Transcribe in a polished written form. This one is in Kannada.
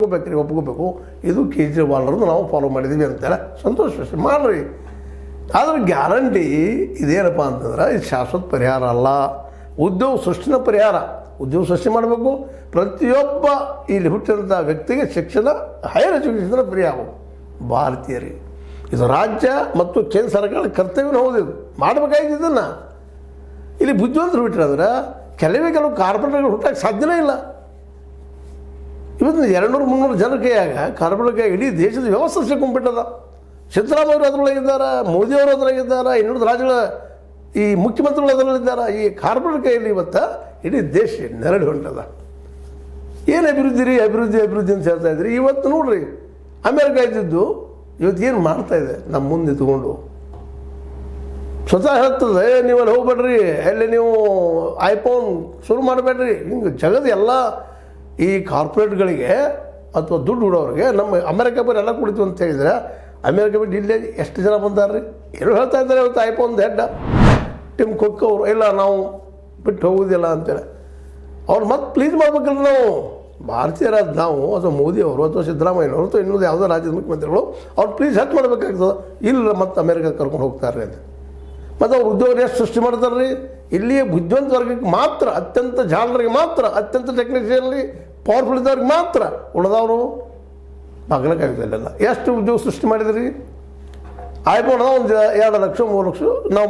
ಒಪ್ಕೋಬೇಕ್ರಿ, ಒಪ್ಕೋಬೇಕು. ಇದು ಕೇಜ್ರಿವಾಲ್ರದ್ದು ನಾವು ಫಾಲೋ ಮಾಡಿದ್ದೀವಿ ಅಂತೇಳಿ ಸಂತೋಷ ಮಾಡಿರಿ. ಆದರೆ ಗ್ಯಾರಂಟಿ ಇದೇನಪ್ಪ ಅಂತಂದ್ರೆ ಇದು ಶಾಶ್ವತ ಪರಿಹಾರ ಅಲ್ಲ, ಉದ್ಯೋಗ ಸೃಷ್ಟಿನ ಪರಿಹಾರ. ಉದ್ಯೋಗ ಸೃಷ್ಟಿ ಮಾಡಬೇಕು. ಪ್ರತಿಯೊಬ್ಬ ಇಲ್ಲಿ ಹುಟ್ಟಿದಂಥ ವ್ಯಕ್ತಿಗೆ ಶಿಕ್ಷಣ, ಹೈಯರ್ ಎಜುಕೇಷನ್ ಫ್ರೀ ಆಗಬೇಕು ಭಾರತೀಯರಿಗೆ. ಇದು ರಾಜ್ಯ ಮತ್ತು ಕೇಂದ್ರ ಸರ್ಕಾರದ ಕರ್ತವ್ಯನ ಹೌದು, ಇದು ಮಾಡಬೇಕಾಗಿದೆ. ಇದನ್ನು ಇಲ್ಲಿ ಬುದ್ಧಿವಂತರು ಬಿಟ್ಟರೆ ಕೆಲವು ಕಾರ್ಪೊರೇಟ್ಗಳು ಹುಟ್ಟಕ್ಕೆ ಸಾಧ್ಯನೇ ಇಲ್ಲ. ಇವತ್ತು 200-300 ಜನ ಕೈಯಾಗ ಕಾರ್ಪೊರೇಟ್ ಕೈ ಇಡೀ ದೇಶದ ವ್ಯವಸ್ಥೆ ಸಿಕ್ಕೊಂಡ್ಬಿಟ್ಟದ. ಸಿದ್ದರಾಮಯ್ಯ ಅವರು ಅದರೊಳಗಿದ್ದಾರೆ, ಮೋದಿಯವರು ಅದರೊಳಗಿದ್ದಾರೆ, ಇನ್ನುಳಿದ ರಾಜ್ಯಗಳ ಈ ಮುಖ್ಯಮಂತ್ರಿಗಳು ಅದರಲ್ಲಿದ್ದಾರೆ. ಈ ಕಾರ್ಪೊರೇಟ್ ಕೈಯಲ್ಲಿ ಇವತ್ತು ಇಡೀ ದೇಶ ನೆರಳು ಹೊಂಟದ. ಏನು ಅಭಿವೃದ್ಧಿ ರೀ, ಅಭಿವೃದ್ಧಿ ಅಂತ ಹೇಳ್ತಾ ಇದ್ರಿ. ಇವತ್ತು ನೋಡ್ರಿ, ಅಮೇರಿಕ ಇದ್ದಿದ್ದು ಇವತ್ತು ಏನು ಮಾಡ್ತಾಯಿದೆ ನಮ್ಮ ಮುಂದೆ ಇಟ್ಕೊಂಡು ಸ್ವತಃ ಹೇಳ್ತದೆ, ನೀವು ಅಲ್ಲಿ ಹೋಗ್ಬೇಡ್ರಿ, ಅಲ್ಲಿ ನೀವು ಐಫೋನ್ ಶುರು ಮಾಡಬೇಡ್ರಿ. ಹಿಂಗೆ ಜಗದ ಎಲ್ಲ ಈ ಕಾರ್ಪೊರೇಟ್ಗಳಿಗೆ ಅಥವಾ ದುಡ್ಡು ಹುಡೋರಿಗೆ ನಮ್ಮ ಅಮೇರಿಕ ಬೇರೆ ಎಲ್ಲ ಕುಡಿತು ಅಂತ ಹೇಳಿದ್ರೆ, ಅಮೇರಿಕ ಬಿಟ್ಟು ಇಲ್ಲೇ ಎಷ್ಟು ಜನ ಬಂದಾರ್ರಿ. ಏನು ಹೇಳ್ತಾ ಇದ್ದಾರೆ ಇವತ್ತು ಐಫೋನ್ ಹೆಡ್ ಟಿಮ್ ಕುಕ್ ಅವರು, ಇಲ್ಲ ನಾವು ಬಿಟ್ಟು ಹೋಗೋದಿಲ್ಲ ಅಂತೇಳಿ. ಅವ್ರು ಮತ್ತೆ ಪ್ಲೀಸ್ ಮಾಡ್ಬೇಕಲ್ಲ. ನಾವು ಭಾರತೀಯರಾದ ನಾವು ಅಥವಾ ಮೋದಿಯವರು ಅಥವಾ ಸಿದ್ದರಾಮಯ್ಯನವರು ಅಥವಾ ಇನ್ನೊಂದು ಯಾವುದೋ ರಾಜ್ಯದ ಮುಖ್ಯಮಂತ್ರಿಗಳು ಅವ್ರು ಪ್ಲೀಸ್ ಹೆಚ್ಚು ಮಾಡಬೇಕಾಗ್ತದೆ. ಇಲ್ಲ ಮತ್ತೆ ಅಮೇರಿಕ ಕರ್ಕೊಂಡು ಹೋಗ್ತಾರೆ ಅಂತ. ಮತ್ತು ಅವ್ರು ಉದ್ಯೋಗ ಎಷ್ಟು ಸೃಷ್ಟಿ ಮಾಡ್ತಾರೆ ರೀ. ಇಲ್ಲಿಯೇ ಬುದ್ಧಿವಂತ ವರ್ಗಕ್ಕೆ ಮಾತ್ರ, ಅತ್ಯಂತ ಜಾಣರಿಗೆ ಮಾತ್ರ, ಅತ್ಯಂತ ಟೆಕ್ನಿಷಿಯನ್ಲಿ ಪವರ್ಫುಲ್ ಇದ್ದವ್ರಿಗೆ ಮಾತ್ರ, ಉಳಿದವರು ಬಾಗ್ಲಕ್ಕಾಗ್ತಿಲ್ಲ. ಎಷ್ಟು ಉದ್ಯೋಗ ಸೃಷ್ಟಿ ಮಾಡಿದ್ರಿ. ಐಫೋನ್ ಒಂದು 2 ಲಕ್ಷ 3 ಲಕ್ಷ ನಾವು